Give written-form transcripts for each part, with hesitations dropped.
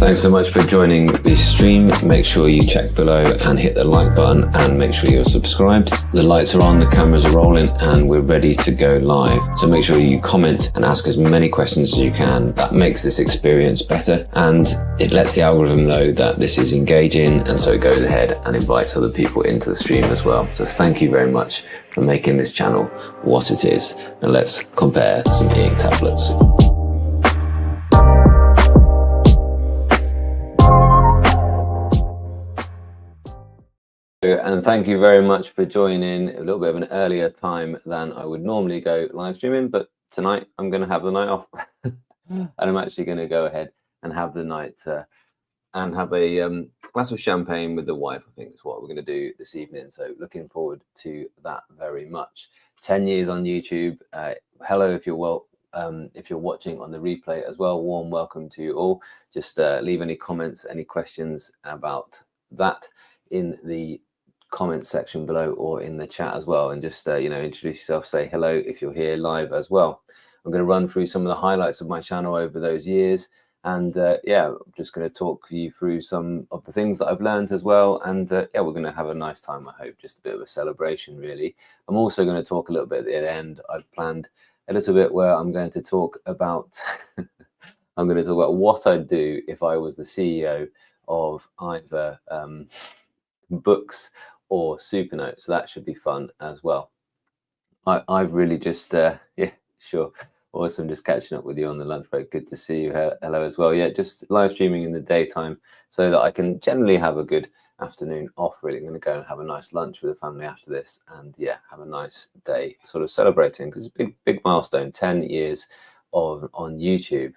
Thanks so much for joining the stream. Make sure you check below and hit the like button, and make sure you're subscribed. The lights are on, the cameras are rolling, and we're ready to go live. So make sure you comment and ask as many questions as you can. That makes this experience better, and it lets the algorithm know that this is engaging, and so it goes ahead and invites other people into the stream as well. So thank you very much for making this channel what it is. Now let's compare some e-ink tablets. And thank you very much for joining a little bit of an earlier time than I would normally go live streaming, but tonight I'm going to have the night off and I'm actually going to go ahead and have the night and have a glass of champagne with the wife. I think is what we're going to do this evening, so looking forward to that very much. 10 years on YouTube. Hello if you're watching on the replay as well, warm welcome to you all. Just leave any comments, any questions about that in the comment section below or in the chat as well, and just introduce yourself, say hello if you're here live as well. I'm going to run through some of the highlights of my channel over those years, and yeah, I'm just going to talk you through some of the things that I've learned as well, and yeah, we're going to have a nice time, I hope. Just a bit of a celebration really. I'm also going to talk a little bit at the end. I've planned a little bit where I'm going to talk about I'm going to talk about what I'd do if I was the CEO of either Boox or Supernote, so that should be fun as well. I've really just yeah, sure, awesome, just catching up with you on the lunch break. Good to see you. Hello as well. Yeah, just live streaming in the daytime so that I can generally have a good afternoon off. Really, I'm going to go and have a nice lunch with the family after this, and yeah, have a nice day sort of celebrating, because it's a big milestone, 10 years on YouTube.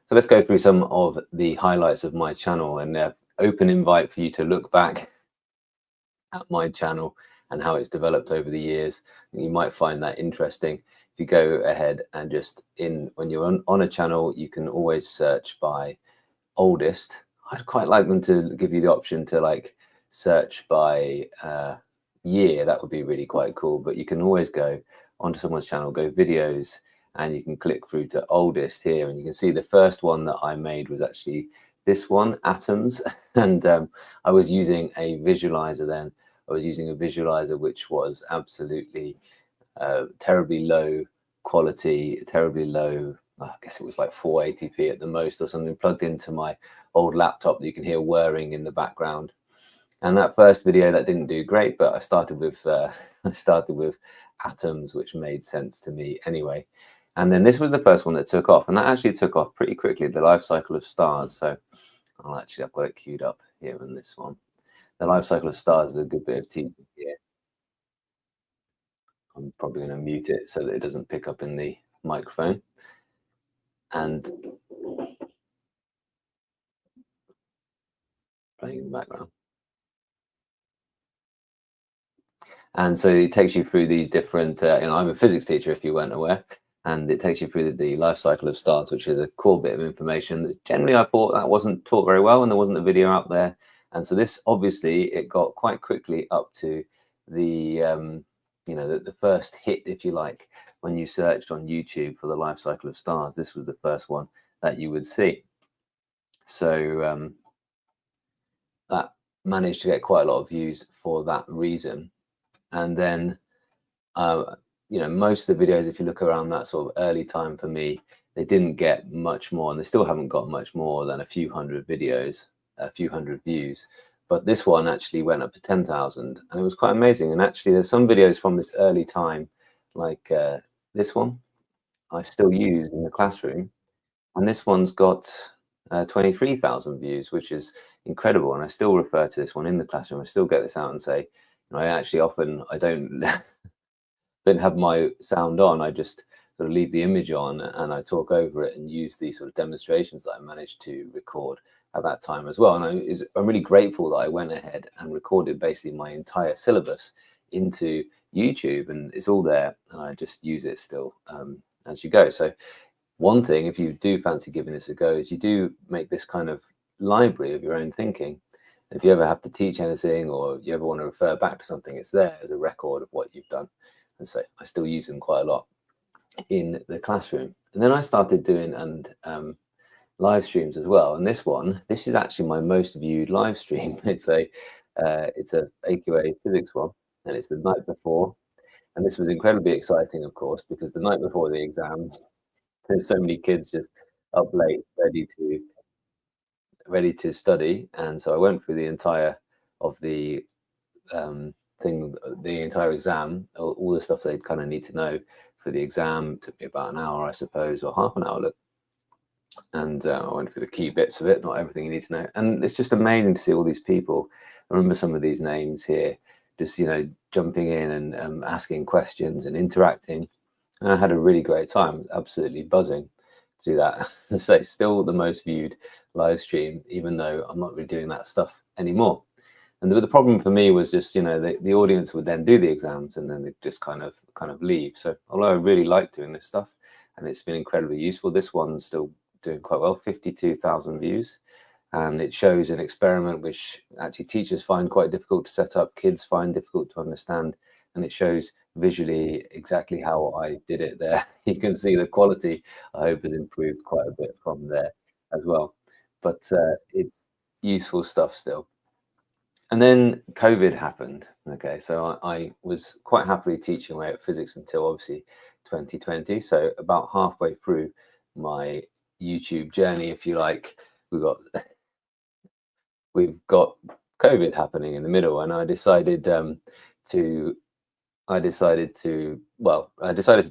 So let's go through some of the highlights of my channel, and open invite for you to look back at my channel and how it's developed over the years. You might find that interesting. If you go ahead and just when you're on a channel, you can always search by oldest. I'd quite like them to give you the option to like search by year. That would be really quite cool. But you can always go onto someone's channel, go videos, and you can click through to oldest here, and you can see the first one that I made was actually this one, atoms. And I was using a visualizer then. I was using a visualizer which was absolutely terribly low quality, terribly low. I guess it was like 480p at the most or something, plugged into my old laptop that you can hear whirring in the background. And that first video, that didn't do great, but I started with atoms, which made sense to me anyway. And then this was the first one that took off, and that actually took off pretty quickly, the life cycle of stars. So I've got it queued up here in this one. The life cycle of stars is a good bit of teaching here. I'm probably going to mute it so that it doesn't pick up in the microphone. And playing in the background. And so it takes you through these different, I'm a physics teacher if you weren't aware, and it takes you through the life cycle of stars, which is a cool bit of information that generally I thought that wasn't taught very well, and there wasn't a video out there. And so this, obviously, it got quite quickly up to the, the first hit, if you like, when you searched on YouTube for the life cycle of stars. This was the first one that you would see. So that managed to get quite a lot of views for that reason. And then, most of the videos, if you look around that sort of early time for me, they didn't get much more, and they still haven't got much more than a few hundred videos, a few hundred views. But this one actually went up to 10,000, and it was quite amazing. And actually, there's some videos from this early time, like this one, I still use in the classroom, and this one's got 23,000 views, which is incredible. And I still refer to this one in the classroom. I still get this out and say, I actually often, I don't have my sound on. I just sort of leave the image on and I talk over it and use these sort of demonstrations that I managed to record at that time as well. And I'm really grateful that I went ahead and recorded basically my entire syllabus into YouTube, and it's all there, and I just use it still as you go. So one thing, if you do fancy giving this a go, is you do make this kind of library of your own thinking. If you ever have to teach anything, or you ever want to refer back to something, it's there as a record of what you've done. And so I still use them quite a lot in the classroom. And then I started doing live streams as well. And this is actually my most viewed live stream. It's a AQA physics one, and it's the night before. And this was incredibly exciting, of course, because the night before the exam, there's so many kids just up late, ready to study. And so I went through the entire of the thing, the entire exam, all the stuff they kind of need to know for the exam. It took me about an hour, I suppose, or half an hour. Look, and I went through the key bits of it, not everything you need to know. And it's just amazing to see all these people. I remember some of these names here, just jumping in and asking questions and interacting. And I had a really great time, absolutely buzzing to do that. So it's still the most viewed live stream, even though I'm not really doing that stuff anymore. And the problem for me was just, the audience would then do the exams and then they just kind of leave. So although I really like doing this stuff and it's been incredibly useful, this one's still doing quite well, 52,000 views. And it shows an experiment which actually teachers find quite difficult to set up, kids find difficult to understand. And it shows visually exactly how I did it there. You can see the quality, I hope, has improved quite a bit from there as well. But it's useful stuff still. And then COVID happened. Okay, so I was quite happily teaching away at physics until obviously 2020. So about halfway through my YouTube journey, if you like, we've got COVID happening in the middle, and I decided to do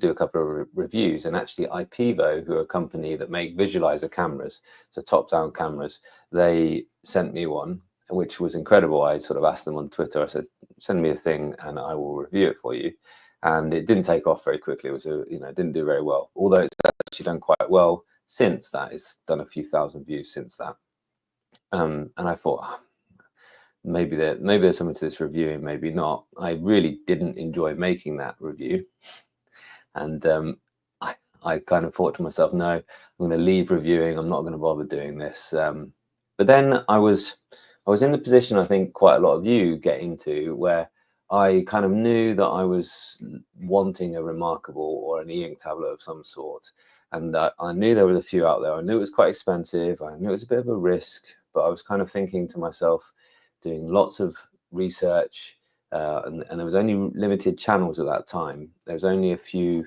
a couple of reviews. And actually iPevo, who are a company that make visualizer cameras, so top-down cameras, they sent me one, which was incredible. I sort of asked them on Twitter, I said, send me a thing and I will review it for you. And it didn't take off very quickly. It was it didn't do very well, although it's actually done quite well since that. It's done a few thousand views since that. And I thought, maybe there's something to this review and maybe not. I really didn't enjoy making that review. And I kind of thought to myself, no, I'm going to leave reviewing. I'm not going to bother doing this. But then I was in the position, I think quite a lot of you get into, where I kind of knew that I was wanting a Remarkable or an e-ink tablet of some sort. And I knew there was a few out there. I knew it was quite expensive. I knew it was a bit of a risk, but I was kind of thinking to myself, doing lots of research, and there was only limited channels at that time. There was only a few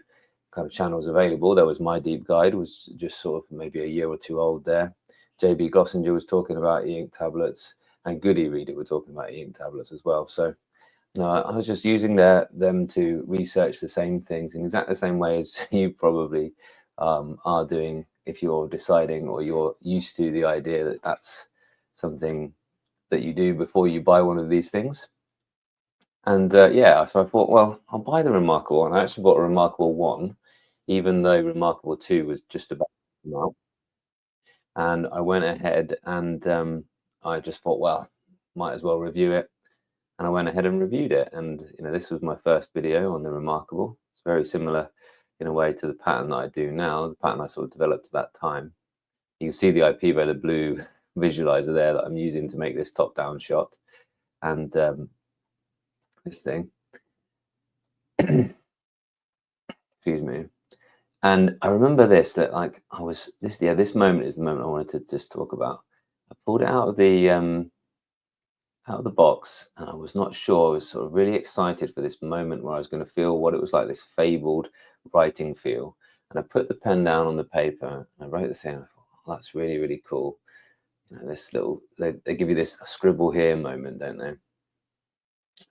kind of channels available. There was My Deep Guide, was just sort of maybe a year or two old there. JB Glossinger was talking about e-ink tablets, and Goody Reader were talking about e-ink tablets as well. So, I was just using them to research the same things in exactly the same way as you probably are doing if you're deciding, or you're used to the idea that that's something that you do before you buy one of these things. And yeah, so I thought, well, I'll buy the Remarkable one. I actually bought a Remarkable 1, even though Remarkable 2 was just about to come out. And I went ahead and I just thought, well, might as well review it. And I went ahead and reviewed it. And this was my first video on the Remarkable. It's very similar in a way to the pattern that I do now, the pattern I sort of developed at that time. You can see the iPevo, the blue visualizer there that I'm using to make this top-down shot. And this thing. Excuse me. And I remember this moment is the moment I wanted to just talk about. I pulled it out of the box, and I was not sure. I was sort of really excited for this moment where I was going to feel what it was like, this fabled writing feel. And I put the pen down on the paper and I wrote the thing. I thought, oh, that's really, really cool. This little, they give you this scribble here moment, don't they? And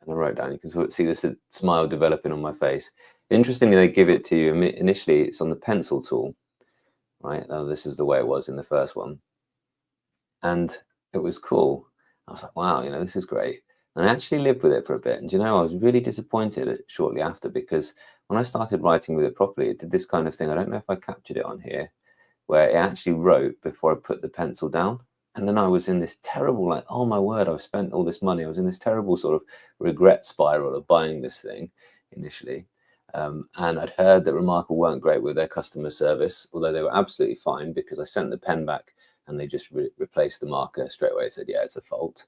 I wrote down, you can sort of see this smile developing on my face. Interestingly, they give it to you initially, it's on the pencil tool, right? This is the way it was in the first one. And it was cool. I was like, wow, this is great. And I actually lived with it for a bit. And I was really disappointed shortly after, because when I started writing with it properly, it did this kind of thing. I don't know if I captured it on here, where it actually wrote before I put the pencil down. And then I was in this terrible, like, oh my word, I've spent all this money. I was in this terrible sort of regret spiral of buying this thing initially. And I'd heard that Remarkable weren't great with their customer service, although they were absolutely fine, because I sent the pen back and they just replaced the marker straight away. Said, yeah, it's a fault.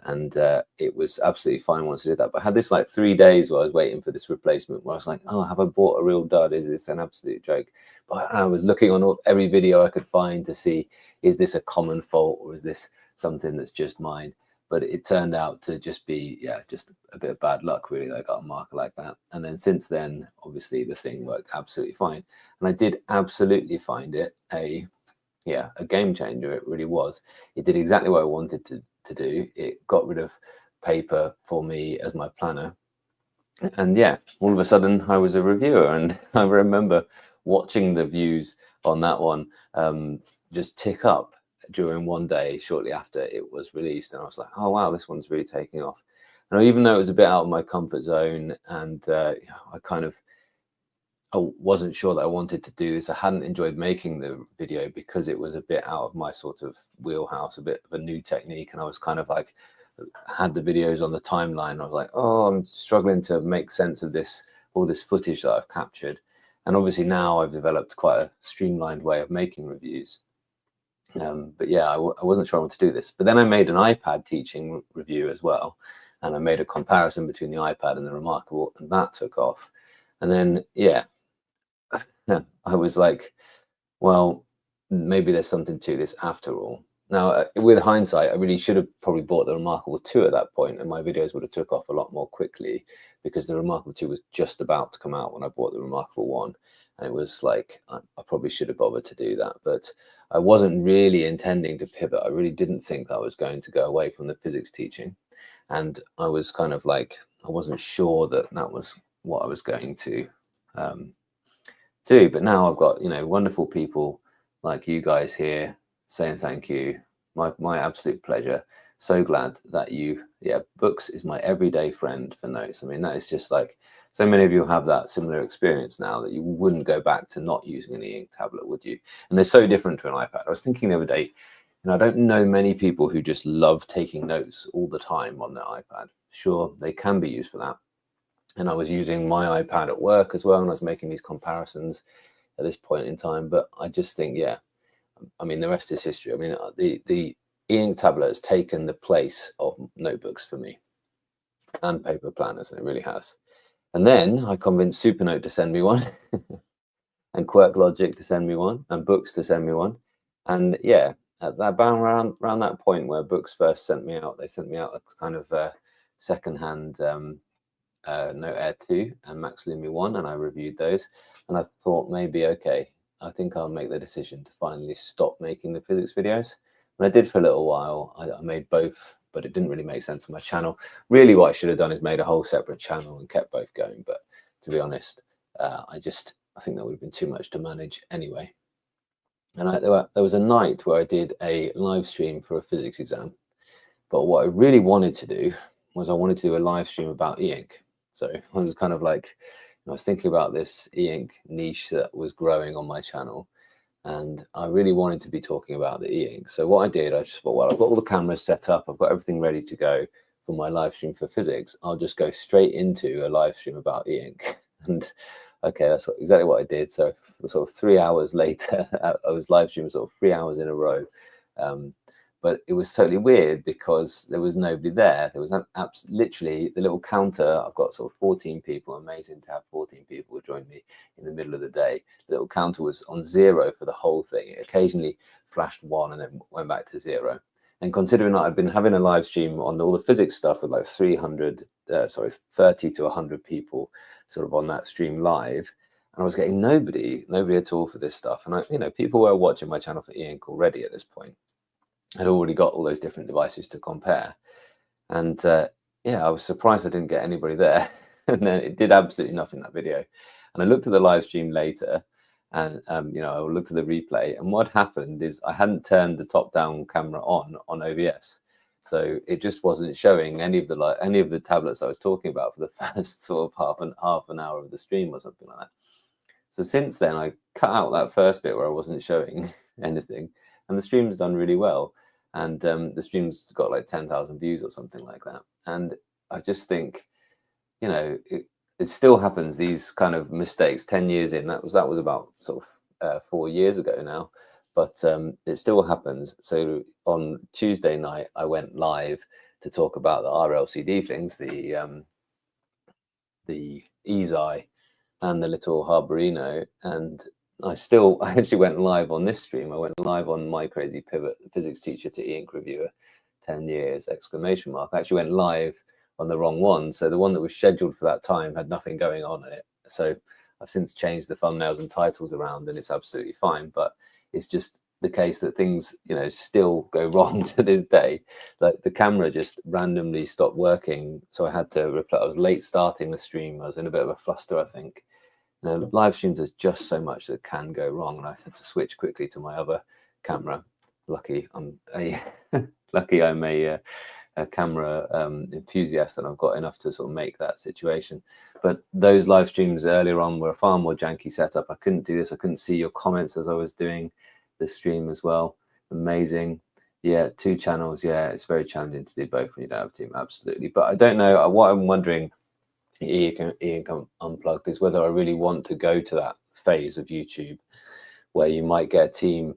and it was absolutely fine once I did that. But I had this like 3 days where I was waiting for this replacement, where I was like, oh, have I bought a real dud? Is this an absolute joke? But I was looking on every video I could find to see, is this a common fault, or is this something that's just mine? But it turned out to just be, yeah, just a bit of bad luck, really. I got a marker like that. And then since then, obviously, the thing worked absolutely fine. And I did absolutely find it a game changer. It really was. It did exactly what I wanted to do. It got rid of paper for me as my planner. And yeah, all of a sudden I was a reviewer. And I remember watching the views on that one just tick up during one day shortly after it was released. And I was like, oh, wow, this one's really taking off. And even though it was a bit out of my comfort zone, and I wasn't sure that I wanted to do this. I hadn't enjoyed making the video because it was a bit out of my sort of wheelhouse, a bit of a new technique. And I was kind of like, had the videos on the timeline. I was like, oh, I'm struggling to make sense of this, all this footage that I've captured. And obviously now I've developed quite a streamlined way of making reviews. But yeah, I wasn't sure I wanted to do this. But then I made an iPad teaching review as well. And I made a comparison between the iPad and the Remarkable, and that took off. And then, yeah, I was like, well, maybe there's something to this after all. Now, with hindsight, I really should have probably bought the Remarkable 2 at that point, and my videos would have took off a lot more quickly, because the Remarkable 2 was just about to come out when I bought the Remarkable 1. And it was like, I probably should have bothered to do that, but I wasn't really intending to pivot. I really didn't think that I was going to go away from the physics teaching. And I was kind of like, I wasn't sure that that was what I was going to do. But now I've got, wonderful people like you guys here saying thank you. My absolute pleasure. So glad that Boox is my everyday friend for notes. I mean, that is just like, so many of you have that similar experience now, that you wouldn't go back to not using an e-ink tablet, would you? And they're so different to an iPad. I was thinking the other day, I don't know many people who just love taking notes all the time on their iPad. Sure, they can be used for that. And I was using my iPad at work as well, and I was making these comparisons at this point in time. But I just think, yeah, I mean, the rest is history. I mean, the e-ink tablet has taken the place of notebooks for me, and paper planners, and it really has. And then I convinced Supernote to send me one, and Quirk Logic to send me one, and Boox to send me one. And yeah, at that around that point where Boox first sent me out, they sent me out a kind of secondhand Note Air 2 and Max Lumi 1, and I reviewed those, and I thought, maybe, okay, I think I'll make the decision to finally stop making the physics videos. And I did for a little while. I made both, but it didn't really make sense on my channel. Really, what I should have done is made a whole separate channel and kept both going. But to be honest, I think that would have been too much to manage anyway. And there was a night where I did a live stream for a physics exam. But what I really wanted to do was I wanted to do a live stream about e-ink. So I was kind of like, I was thinking about this e-ink niche that was growing on my channel, and I really wanted to be talking about the e-ink. So what I did, I just thought, well, I've got all the cameras set up, I've got everything ready to go for my live stream for physics. I'll just go straight into a live stream about e-ink. And okay, that's exactly what I did. So sort of 3 hours later, I was live streaming sort of 3 hours in a row. But it was totally weird because there was nobody there. There was literally the little counter. I've got sort of 14 people. Amazing to have 14 people join me in the middle of the day. The little counter was on 0 for the whole thing. It occasionally flashed 1 and then went back to 0. And considering that I've been having a live stream on all the physics stuff with like 30 to 100 people sort of on that stream live, and I was getting nobody at all for this stuff. And people were watching my channel for e-ink already at this point. I'd already got all those different devices to compare. And yeah, I was surprised I didn't get anybody there. And then it did absolutely nothing, that video. And I looked at the live stream later, and I looked at the replay, and what happened is I hadn't turned the top-down camera on OBS. So it just wasn't showing any of the tablets I was talking about for the first sort of half an hour of the stream or something like that. So since then, I cut out that first bit where I wasn't showing anything, and the stream's done really well. And the stream's got like 10,000 views or something like that. And I just think, it still happens, these kind of mistakes 10 years in. That was about sort of 4 years ago now, but it still happens. So on Tuesday night, I went live to talk about the RLCD things, the EZI and the little Harborino, and I actually went live on this stream. I went live on My Crazy Pivot, physics teacher to e-ink reviewer, 10 years, exclamation mark. I actually went live on the wrong one. So the one that was scheduled for that time had nothing going on in it. So I've since changed the thumbnails and titles around, and it's absolutely fine. But it's just the case that things, still go wrong to this day. Like the camera just randomly stopped working. So I had to reply. I was late starting the stream. I was in a bit of a fluster, I think. Live streams, there's just so much that can go wrong, and I had to switch quickly to my other camera. Lucky I'm a camera enthusiast, and I've got enough to sort of make that situation. But those live streams earlier on were a far more janky setup. I couldn't do this. I couldn't see your comments as I was doing the stream as well. Amazing. Yeah, 2 channels. Yeah, it's very challenging to do both when you don't have a team. Absolutely. But I don't know what I'm wondering. e-ink Unplugged is whether I really want to go to that phase of YouTube where you might get a team.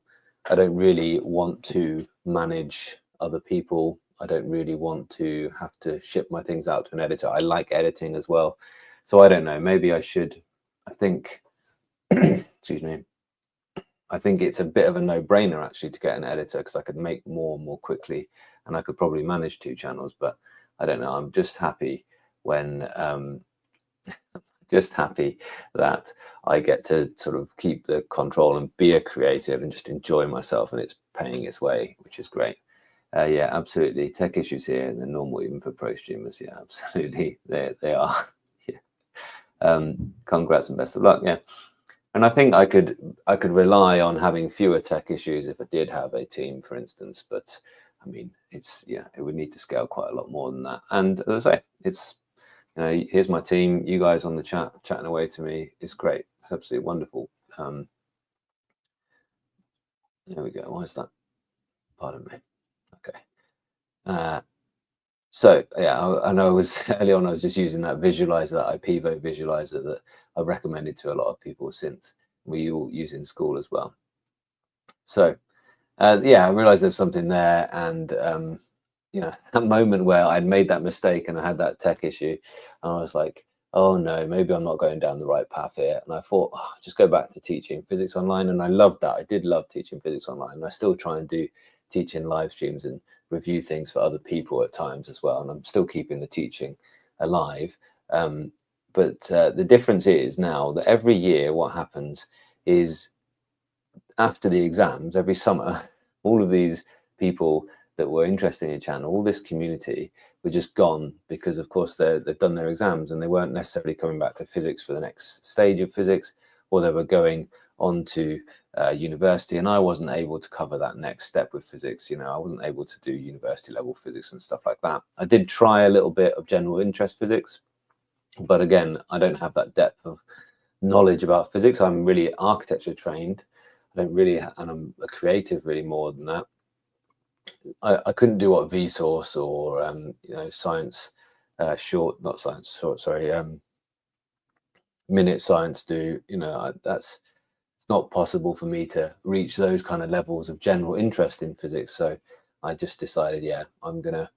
I don't really want to manage other people. I don't really want to have to ship my things out to an editor. I like editing as well. So I don't know, maybe I should. I think excuse me, I think it's a bit of a no-brainer actually to get an editor, because I could make more quickly, and I could probably manage 2 channels. But I don't know, I'm just happy when just happy that I get to sort of keep the control and be a creative and just enjoy myself, and it's paying its way, which is great. Yeah, absolutely. Tech issues here, and they're normal even for pro streamers. Yeah, absolutely. They are. Yeah. Congrats and best of luck. Yeah. And I think I could rely on having fewer tech issues if I did have a team, for instance. But I mean, it would need to scale quite a lot more than that. And as I say, it's, here's my team, you guys on the chat, chatting away to me. It's great. It's absolutely wonderful. There we go. Why is that? Pardon me. Okay. So yeah, I know early on I was just using that visualizer, that iPivo visualizer that I've recommended to a lot of people since, we all use in school as well. So yeah, I realized there's something there, and that moment where I'd made that mistake and I had that tech issue, and I was like, oh no, maybe I'm not going down the right path here. And I thought, just go back to teaching physics online. And I loved that. I did love teaching physics online, and I still try and do teaching live streams and review things for other people at times as well. And I'm still keeping the teaching alive. But the difference is now that every year what happens is, after the exams, every summer, all of these people that were interested in your channel, all this community, were just gone, because of course they've done their exams and they weren't necessarily coming back to physics for the next stage of physics, or they were going on to university, and I wasn't able to cover that next step with physics. I wasn't able to do university level physics and stuff like that. I did try a little bit of general interest physics, but again, I don't have that depth of knowledge about physics. I'm really architecture trained. I don't really, and I'm a creative really more than that. I couldn't do what Vsauce or science minute science do. That's not possible for me to reach those kind of levels of general interest in physics. So I just decided, yeah, I'm gonna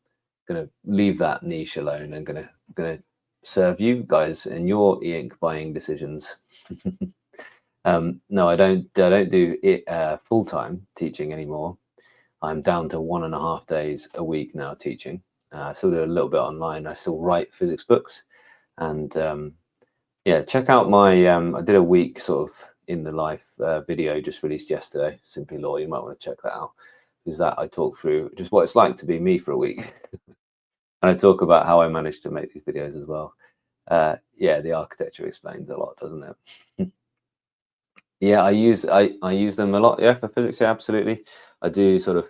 leave that niche alone and gonna serve you guys in your e-ink buying decisions. No, I don't do it full-time teaching anymore. I'm down to 1.5 days a week now teaching. I still do a little bit online. I still write physics books, and yeah, check out my I did a week sort of in the life video just released yesterday, Simply Law. You might want to check that out, because that I talk through just what it's like to be me for a week. And I talk about how I managed to make these videos as well. Yeah, the architecture explains a lot, doesn't it? Yeah, I use them a lot. Yeah, for physics. Yeah, absolutely. I do sort of.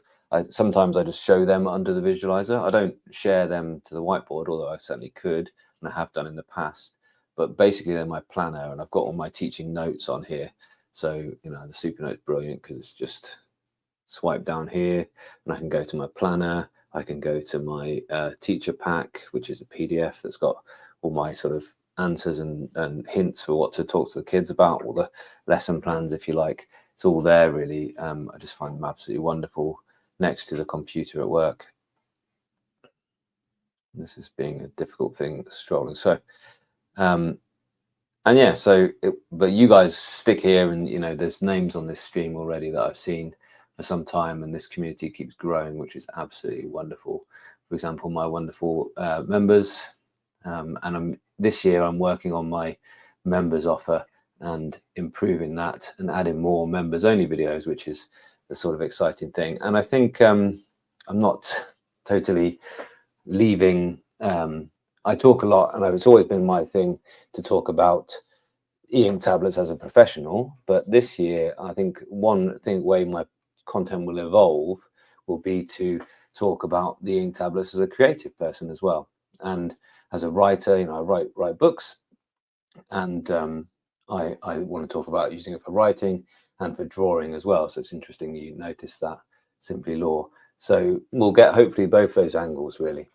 Sometimes I just show them under the visualizer. I don't share them to the whiteboard, although I certainly could, and I have done in the past. But basically, they're my planner, and I've got all my teaching notes on here. So the super note's brilliant because it's just swipe down here, and I can go to my planner. I can go to my teacher pack, which is a PDF that's got all my sort of answers and hints for what to talk to the kids about, all the lesson plans, if you like. It's all there, really. I just find them absolutely wonderful next to the computer at work. This is being a difficult thing strolling. So, and yeah, so, but you guys stick here, and you know, there's names on this stream already that I've seen for some time, and this community keeps growing, which is absolutely wonderful. For example, my wonderful members, and this year I'm working on my members offer and improving that and adding more members only videos, which is the sort of exciting thing. And I think I'm not totally leaving. I talk a lot, and it's always been my thing to talk about e-ink tablets as a professional. But this year, I think one thing way my content will evolve will be to talk about the e-ink tablets as a creative person as well. And as a writer, you know, I write books, and I want to talk about using it for writing and for drawing as well. So it's interesting you notice that, Simply Law. So we'll get hopefully both those angles really.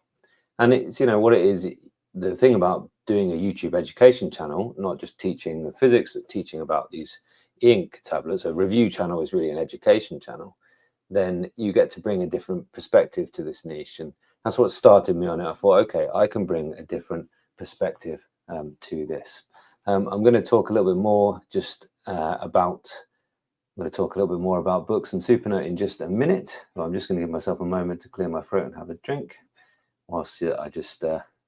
And it's, you know, what it is, the thing about doing a YouTube education channel, not just teaching the physics, but teaching about these ink tablets, a review channel is really an education channel, then you get to bring a different perspective to this niche. And that's what started me on it. I thought, okay, I can bring a different perspective to this. I'm going to talk a little bit more just about Boox and Supernote in just a minute. Well, I'm just going to give myself a moment to clear my throat and have a drink whilst I just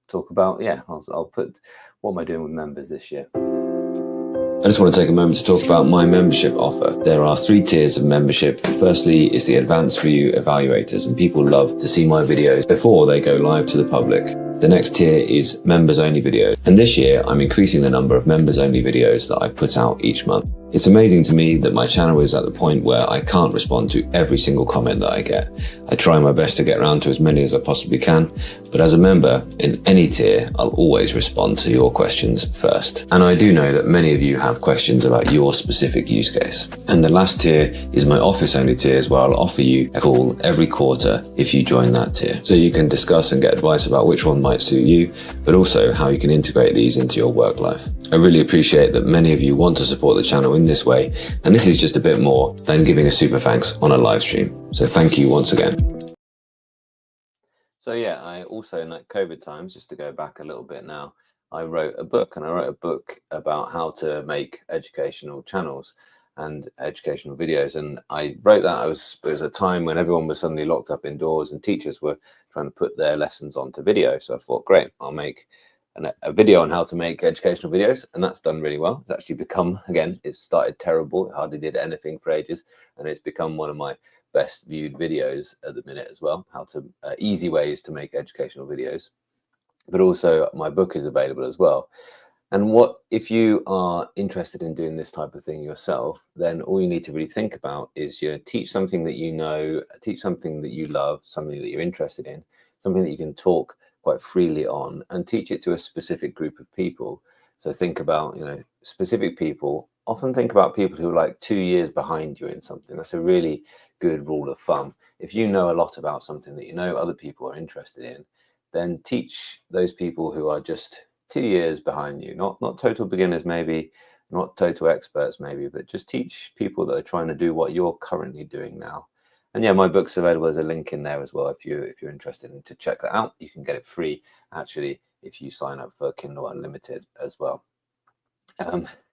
talk about, I'll put what am I doing with members this year. I just want to take a moment to talk about my membership offer. There are 3 tiers of membership. Firstly is the advanced review evaluators, and people love to see my videos before they go live to the public. The next tier is members only videos, and this year I'm increasing the number of members only videos that I put out each month. It's amazing to me that my channel is at the point where I can't respond to every single comment that I get. I try my best to get around to as many as I possibly can, but as a member in any tier, I'll always respond to your questions first. And I do know that many of you have questions about your specific use case. And the last tier is my office only tiers, where I'll offer you a call every quarter if you join that tier. So you can discuss and get advice about which one might suit you, but also how you can integrate these into your work life. I really appreciate that many of you want to support the channel in this way, and this is just a bit more than giving a super thanks on a live stream. So thank you once again. So yeah, I also, in like COVID times, just to go back a little bit now, I wrote a book, and I wrote a book about how to make educational channels and educational videos. And I wrote that, it was a time when everyone was suddenly locked up indoors and teachers were trying to put their lessons onto video. So I thought, great, I'll make a video on how to make educational videos, and that's done really well. It's actually become, again, it started terrible, it hardly did anything for ages, and it's become one of my best viewed videos at the minute as well, how to easy ways to make educational videos. But also my book is available as well. And what if you are interested in doing this type of thing yourself, then all you need to really think about is, you know, teach something that you know, teach something that you love, something that you're interested in, something that you can talk quite freely on, and teach it to a specific group of people. So think about, you know, specific people. Often think about people who are like 2 years behind you in something. That's a really good rule of thumb. If you know a lot about something that you know other people are interested in, then teach those people who are just 2 years behind you, not total beginners maybe, not total experts maybe, but just teach people that are trying to do what you're currently doing now. And yeah, my book's available. There's a link in there as well if you're interested in to check that out. You can get it free actually if you sign up for Kindle Unlimited as well.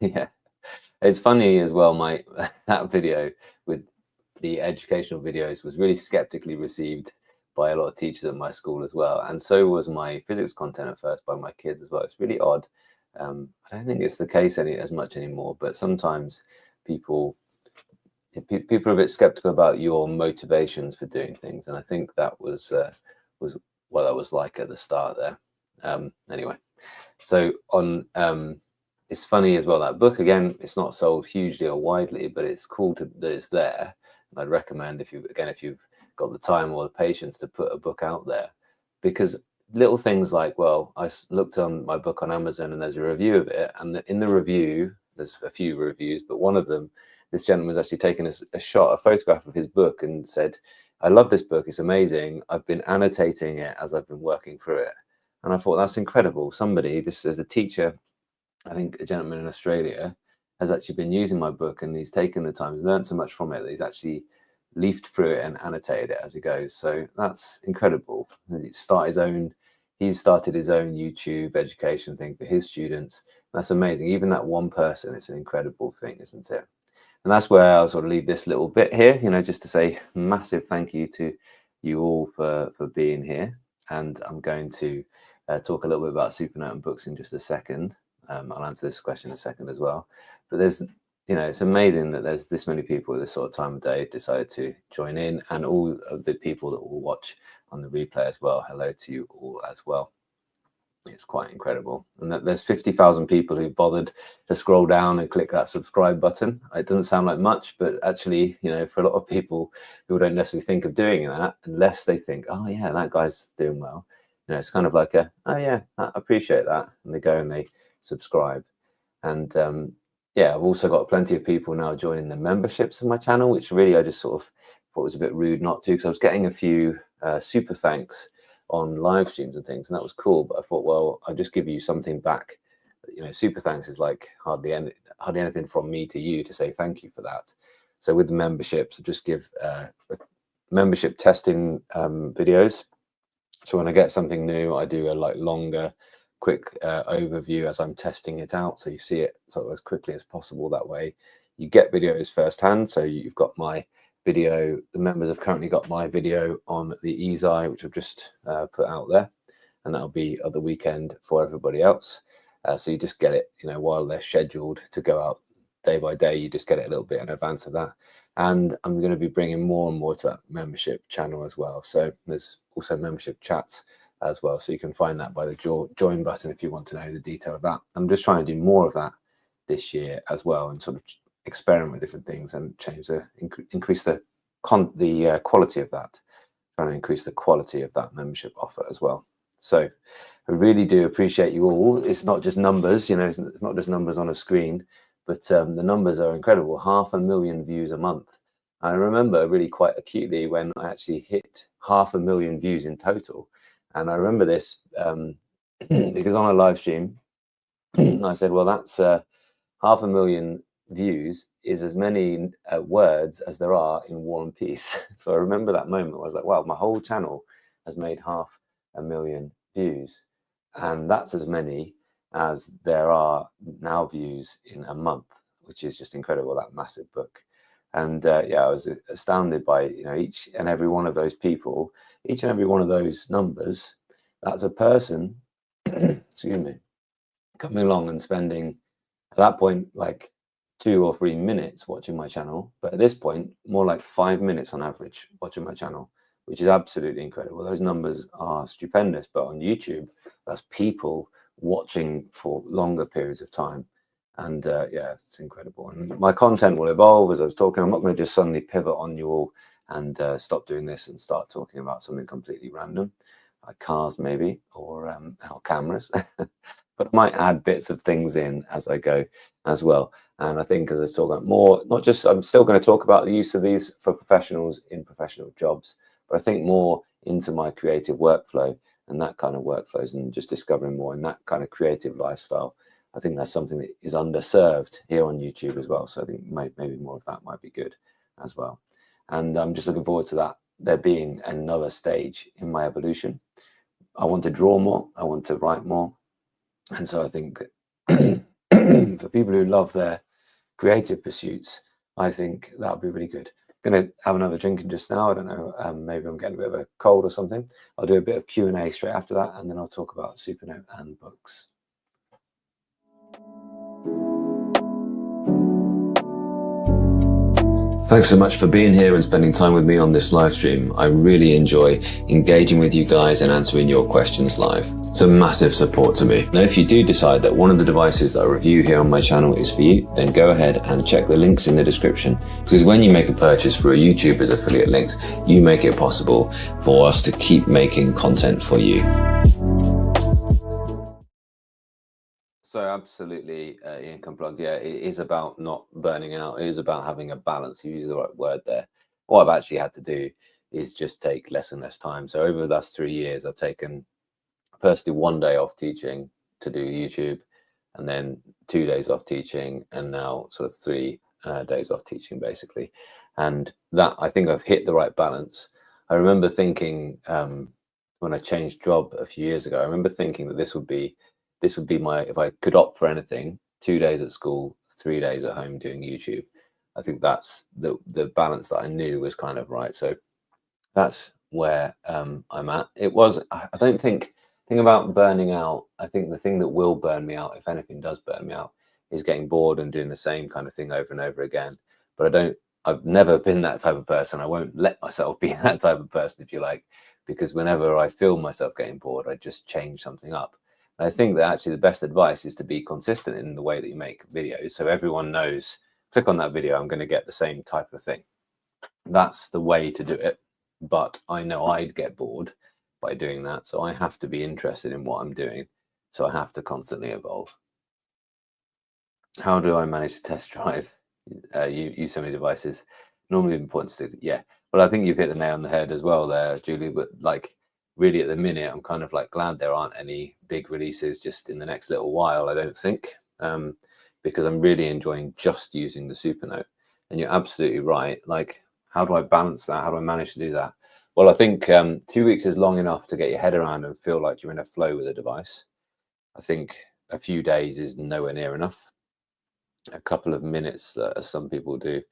Yeah, it's funny as well. That video with the educational videos was really skeptically received by a lot of teachers at my school as well, and so was my physics content at first by my kids as well. It's really odd. I don't think it's the case as much anymore, but sometimes people are a bit skeptical about your motivations for doing things, and I think that was what that was like at the start there. Anyway, so on it's funny as well, that book, again, it's not sold hugely or widely, but it's cool that it's there. And I'd recommend if you've got the time or the patience to put a book out there, because little things like, well, I looked on my book on Amazon and there's a review of it, and in the review there's a few reviews, but one of them, this gentleman's actually taken a photograph of his book and said, I love this book, it's amazing, I've been annotating it as I've been working through it. And I thought, that's incredible. Somebody, this is a teacher, I think a gentleman in Australia, has actually been using my book, and he's taken the time, he's learned so much from it that he's actually leafed through it and annotated it as he goes. So that's incredible. He start his own he's started his own YouTube education thing for his students. That's amazing. Even that one person, it's an incredible thing, isn't it? And that's where I'll sort of leave this little bit here, you know, just to say massive thank you to you all for being here. And I'm going to talk a little bit about Supernote and Boox in just a second. I'll answer this question in a second as well. But there's, you know, it's amazing that there's this many people at this sort of time of day decided to join in, and all of the people that will watch on the replay as well. Hello to you all as well. It's quite incredible. And that there's 50,000 people who bothered to scroll down and click that subscribe button. It doesn't sound like much, but actually, you know, for a lot of people who don't necessarily think of doing that unless they think, oh yeah, that guy's doing well. You know, it's kind of like a, oh yeah, I appreciate that. And they go and they subscribe. And yeah, I've also got plenty of people now joining the memberships of my channel, which really I just sort of thought was a bit rude not to, because I was getting a few super thanks on live streams and things, and that was cool. But I thought, well, I'll just give you something back. You know, super thanks is like hardly anything from me to you to say thank you for that. So with the memberships, I just give membership testing videos. So when I get something new, I do a like longer, quick overview as I'm testing it out, so you see it sort of as quickly as possible. That way, you get videos firsthand. So you've got my video. The members have currently got my video on the Ezai, which I've just put out there, and that'll be at the weekend for everybody else. So you just get it, you know, while they're scheduled to go out day by day. You just get it a little bit in advance of that. And I'm going to be bringing more and more to that membership channel as well. So there's also membership chats as well. So you can find that by the join button if you want to know the detail of that. I'm just trying to do more of that this year as well, and sort of experiment with different things and change increase the quality of that, trying to increase the quality of that membership offer as well. So I really do appreciate you all. It's not just numbers, you know, it's not just numbers on a screen, but the numbers are incredible. 500,000 views a month. I remember really quite acutely when I actually hit 500,000 views in total. And I remember this because on a live stream, I said, well, that's 500,000 views is as many words as there are in War and Peace. So I remember that moment. I was like, wow, my whole channel has made 500,000 views, and that's as many as there are now views in a month, which is just incredible, that massive book. And yeah, I was astounded by, you know, each and every one of those people, each and every one of those numbers. That's a person excuse me, coming along and spending at that point like 2 or 3 minutes watching my channel, but at this point more like 5 minutes on average watching my channel, which is absolutely incredible. Those numbers are stupendous. But on YouTube, that's people watching for longer periods of time. And yeah, it's incredible. And my content will evolve as I was talking. I'm not going to just suddenly pivot on you all and stop doing this and start talking about something completely random, like cars maybe, or cameras. But I might add bits of things in as I go as well. And I think as I talk about more, not just, I'm still going to talk about the use of these for professionals in professional jobs, but I think more into my creative workflow and that kind of workflows, and just discovering more in that kind of creative lifestyle. I think that's something that is underserved here on YouTube as well. So I think maybe more of that might be good as well. And I'm just looking forward to that, there being another stage in my evolution. I want to draw more, I want to write more. And so I think that for people who love their creative pursuits, I think that would be really good. Going to have another drink in just now. I don't know, maybe I'm getting a bit of a cold or something. I'll do a bit of Q&A straight after that, and then I'll talk about Supernote and Boox. Thanks so much for being here and spending time with me on this live stream. I really enjoy engaging with you guys and answering your questions live. It's a massive support to me. Now, if you do decide that one of the devices that I review here on my channel is for you, then go ahead and check the links in the description, because when you make a purchase through a YouTuber's affiliate links, you make it possible for us to keep making content for you. So absolutely, Income Plug. Yeah, it is about not burning out. It is about having a balance. You use the right word there. What I've actually had to do is just take less and less time. So over the last 3 years, I've taken firstly 1 day off teaching to do YouTube, and then 2 days off teaching, and now sort of 3 days off teaching basically. And that, I think I've hit the right balance. I remember thinking when I changed job a few years ago, I remember thinking that this would be my, if I could opt for anything, 2 days at school, 3 days at home doing YouTube. I think that's the balance that I knew was kind of right. So that's where I'm at. It was, I don't think, thing about burning out, I think the thing that will burn me out, if anything does burn me out, is getting bored and doing the same kind of thing over and over again. But I've never been that type of person. I won't let myself be that type of person, if you like, because whenever I feel myself getting bored, I just change something up. And I think that actually the best advice is to be consistent in the way that you make videos. So everyone knows, click on that video, I'm going to get the same type of thing. That's the way to do it. But I know I'd get bored by doing that. So I have to be interested in what I'm doing. So I have to constantly evolve. How do I manage to test drive? Use so many devices. Normally important to, yeah. Well, I think you've hit the nail on the head as well there, Julie. But like, really at the minute, I'm kind of like glad there aren't any big releases just in the next little while, I don't think, because I'm really enjoying just using the Supernote. And you're absolutely right. Like, how do I balance that? How do I manage to do that? Well, I think 2 weeks is long enough to get your head around and feel like you're in a flow with a device. I think a few days is nowhere near enough. A couple of minutes, as some people do,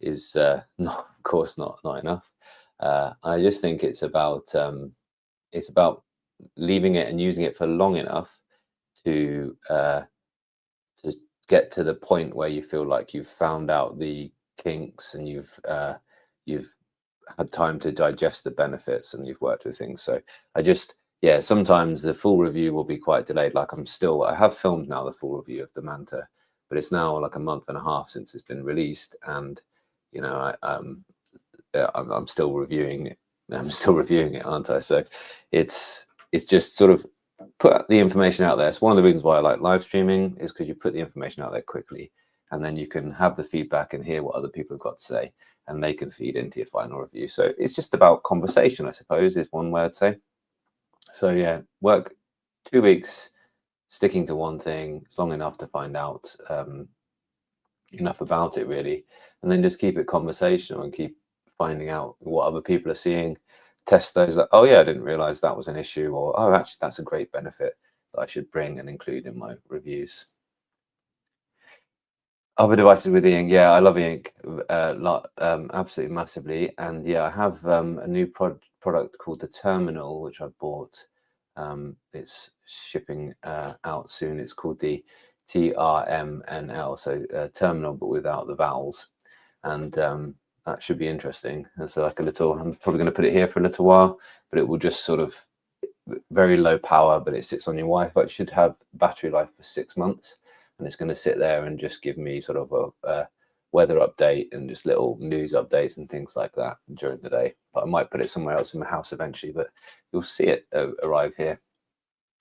is not, of course, not enough. I just think it's about leaving it and using it for long enough to get to the point where you feel like you've found out the kinks and you've had time to digest the benefits and you've worked with things. So yeah, sometimes the full review will be quite delayed. Like I have filmed now the full review of the Manta, but it's now like a month and a half since it's been released, and you know, I'm still reviewing it. I'm still reviewing it, aren't I? So it's just sort of put the information out there. It's one of the reasons why I like live streaming, is because you put the information out there quickly, and then you can have the feedback and hear what other people have got to say, and they can feed into your final review. So it's just about conversation, I suppose, is one way I'd say. So yeah, work 2 weeks sticking to one thing. It's long enough to find out enough about it, really, and then just keep it conversational and keep finding out what other people are seeing. Test those, like, oh yeah, I didn't realize that was an issue, or oh, actually that's a great benefit that I should bring and include in my reviews. Other devices with e-ink, yeah, I love e-ink absolutely massively. And yeah, I have a new product called the Terminal, which I bought. It's shipping out soon. It's called the TRMNL, so terminal but without the vowels, and that should be interesting. It's like a little, I'm probably going to put it here for a little while, but it will just sort of, very low power, but it sits on your Wi-Fi. It should have battery life for 6 months, and it's going to sit there and just give me sort of a weather update and just little news updates and things like that during the day. But I might put it somewhere else in my house eventually, but you'll see it arrive here.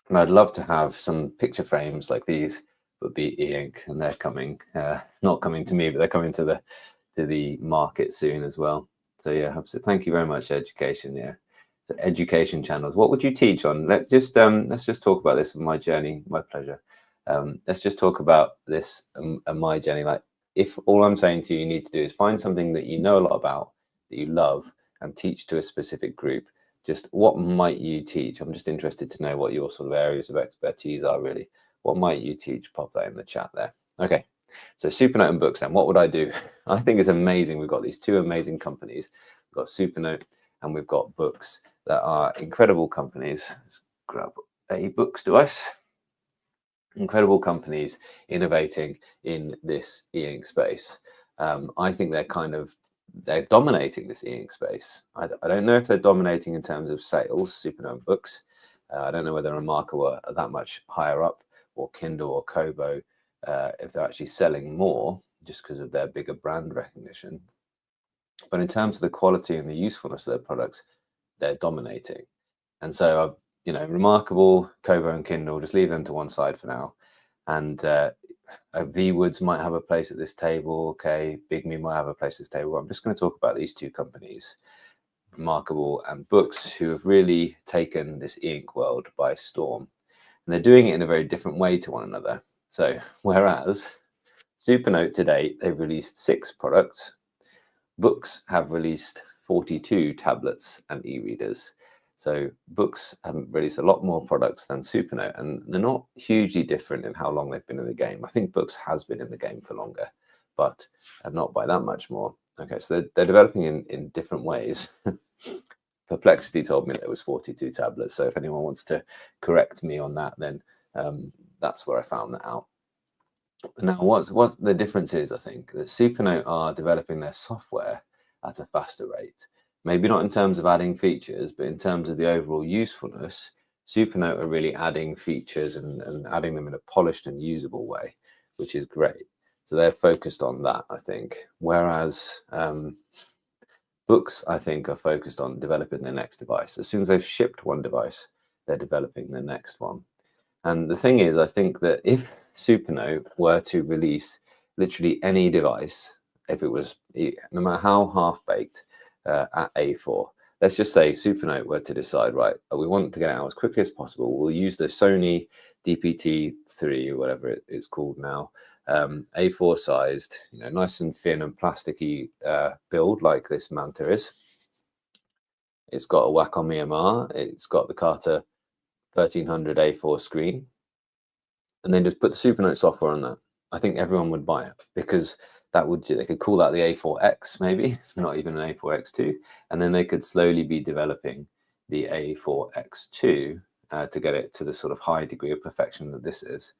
And I'd love to have some picture frames like these, but be e-ink, and they're coming, not coming to me, but they're coming to the market soon as well. So yeah, thank you very much, Education. Yeah, so education channels. What would you teach on? Let's just talk about this in my journey. My pleasure. Let's just talk about this my journey. Like, if all I'm saying to you, you need to do is find something that you know a lot about, that you love, and teach to a specific group. Just what might you teach? I'm just interested to know what your sort of areas of expertise are, really. What might you teach? Pop that in the chat there. Okay, so Supernote and Boox then. What would I do? I think it's amazing. We've got these two amazing companies. We've got Supernote and we've got Boox, that are incredible companies. Let's grab a Boox device. Incredible companies innovating in this e-ink space. I think they're dominating this e-ink space. I don't know if they're dominating in terms of sales, Supernote and Boox. I don't know whether Remarkable are that much higher up, or Kindle or Kobo, if they're actually selling more just because of their bigger brand recognition. But in terms of the quality and the usefulness of their products, they're dominating. And so, Remarkable, Kobo and Kindle, just leave them to one side for now. And Viwoods might have a place at this table. Okay, Big Me might have a place at this table. I'm just going to talk about these two companies, Remarkable and Boox, who have really taken this e-ink world by storm. And they're doing it in a very different way to one another. So whereas Supernote to date, they've released 6 products, Boox have released 42 tablets and e-readers. So Boox haven't released a lot more products than Supernote, and they're not hugely different in how long they've been in the game. I think Boox has been in the game for longer, but not by that much more. Okay, so they're developing in different ways. Perplexity told me there was 42 tablets, so if anyone wants to correct me on that, then that's where I found that out. Now, what the difference is, I think, that Supernote are developing their software at a faster rate. Maybe not in terms of adding features, but in terms of the overall usefulness, Supernote are really adding features and adding them in a polished and usable way, which is great. So they're focused on that, I think. Whereas Boox, I think, are focused on developing their next device. As soon as they've shipped one device, they're developing the next one. And the thing is, I think that if Supernote were to release literally any device, if it was, no matter how half-baked, at A4, let's just say Supernote were to decide, right, we want to get it out as quickly as possible. We'll use the Sony DPT-3, whatever it's called now, A4 sized, nice and thin and plasticky build like this Manta is. It's got a Wacom EMR. It's got the Carter 1300 A4 screen, and then just put the Supernote software on that. I think everyone would buy it, because they could call that the A4X, maybe it's not even an A4X2, and then they could slowly be developing the A4X2 to get it to the sort of high degree of perfection that this is.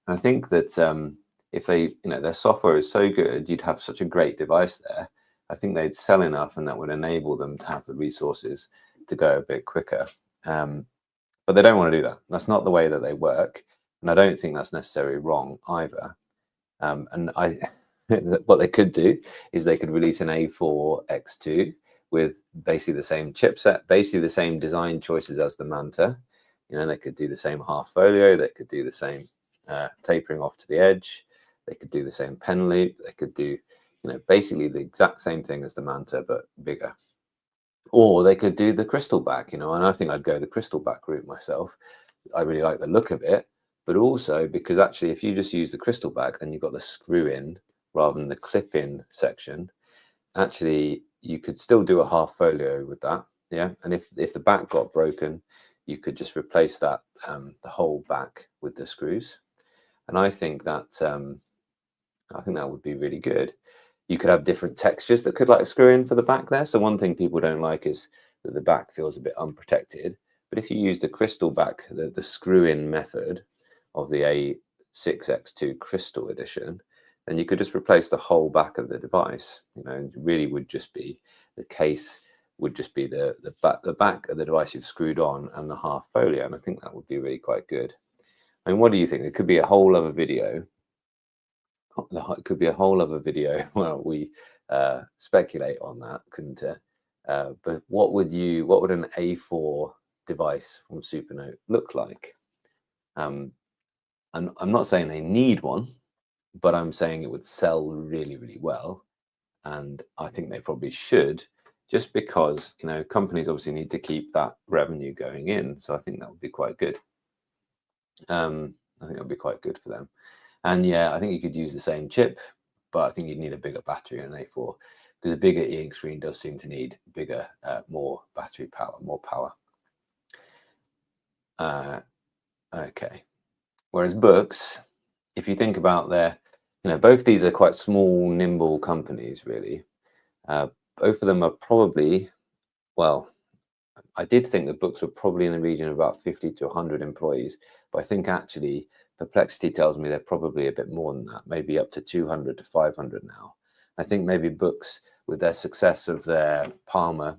And I think that if they, their software is so good, you'd have such a great device there. I think they'd sell enough, and that would enable them to have the resources to go a bit quicker. But they don't want to do that. That's not the way that they work, and I don't think that's necessarily wrong either. And what they could do is they could release an A4X2 with basically the same chipset, basically the same design choices as the Manta. They could do the same half folio, they could do the same tapering off to the edge, they could do the same pen loop, they could do, basically the exact same thing as the Manta, but bigger. Or they could do the crystal back, and I think I'd go the crystal back route myself. I really like the look of it, but also because actually if you just use the crystal back, then you've got the screw in rather than the clip in section. Actually, you could still do a half folio with that. Yeah. And if the back got broken, you could just replace that, the whole back with the screws. And I think that would be really good. You could have different textures that could like screw in for the back there. So one thing people don't like is that the back feels a bit unprotected. But if you use the crystal back, the screw in method of the A6X2 Crystal Edition, then you could just replace the whole back of the device. And really would just be the case, would just be the back of the device you've screwed on and the half folio. And I think that would be really quite good. I mean, what do you think? There could be a whole other video. It could be a whole other video where we speculate on that, couldn't it? But what would an A4 device from Supernote look like? I'm not saying they need one, but I'm saying it would sell really, really well. And I think they probably should, just because, companies obviously need to keep that revenue going in. So I think that would be quite good. I think that would be quite good for them. And yeah, I think you could use the same chip, but I think you'd need a bigger battery in an A4, because a bigger e-ink screen does seem to need bigger, more battery power, more power. Okay. Whereas Boox, if you think about their, both these are quite small, nimble companies, really. Both of them are probably, well, I did think that Boox were probably in the region of about 50 to 100 employees, but I think actually Perplexity tells me they're probably a bit more than that, maybe up to 200 to 500 now. I think maybe Boox, with their success of their Palma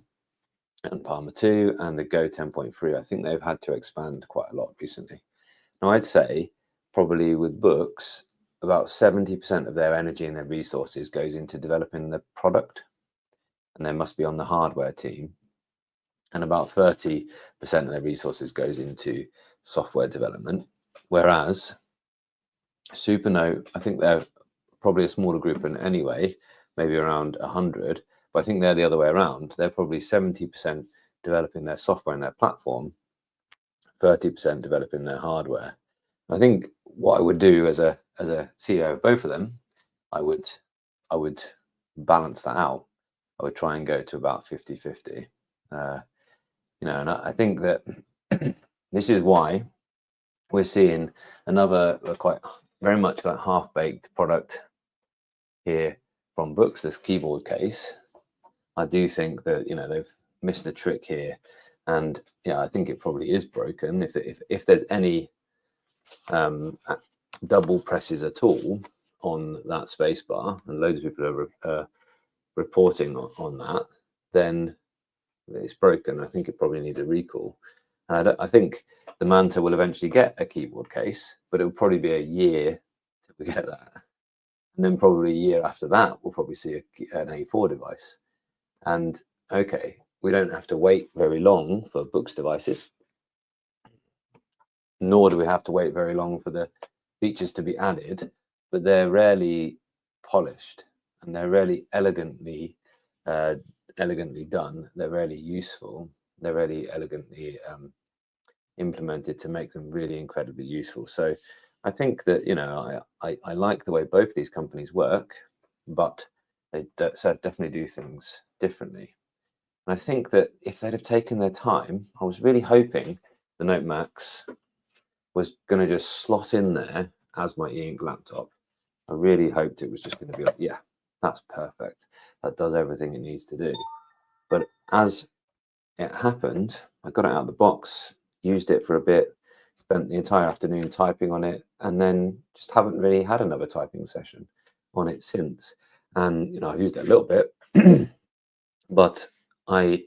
and Palma 2 and the Go 10.3, I think they've had to expand quite a lot recently. Now, I'd say probably with Boox, about 70% of their energy and their resources goes into developing the product, and they must be on the hardware team. And about 30% of their resources goes into software development. Whereas Supernote, I think they're probably a smaller group in anyway, maybe around 100, but I think they're the other way around. They're probably 70% developing their software and their platform, 30% developing their hardware. I think what I would do as a CEO of both of them, I would balance that out. I would try and go to about 50-50. you know, and I think that this is why we're seeing another quite very much like half-baked product here from Boox, this keyboard case. I do think that, you know, they've missed a trick here, and yeah, I think it probably is broken. If there's any double presses at all on that space bar, and loads of people are reporting on that, then it's broken. I think it probably needs a recall. And I think the Manta will eventually get a keyboard case, but it will probably be a year till we get that. And then probably a year after that, we'll probably see an A4 device. And okay, we don't have to wait very long for Boox devices, nor do we have to wait very long for the features to be added, but they're rarely polished and they're rarely elegantly done. They're rarely useful. They're really elegantly implemented to make them really incredibly useful. So I think that, you know, I like the way both these companies work, but they definitely do things differently. And I think that if they'd have taken their time, I was really hoping the Note Max was going to just slot in there as my e-ink laptop. I really hoped it was just going to be like, yeah, that's perfect. That does everything it needs to do. But as it happened, I got it out of the box, used it for a bit, spent the entire afternoon typing on it, and then just haven't really had another typing session on it since. And, you know, I've used it a little bit, but I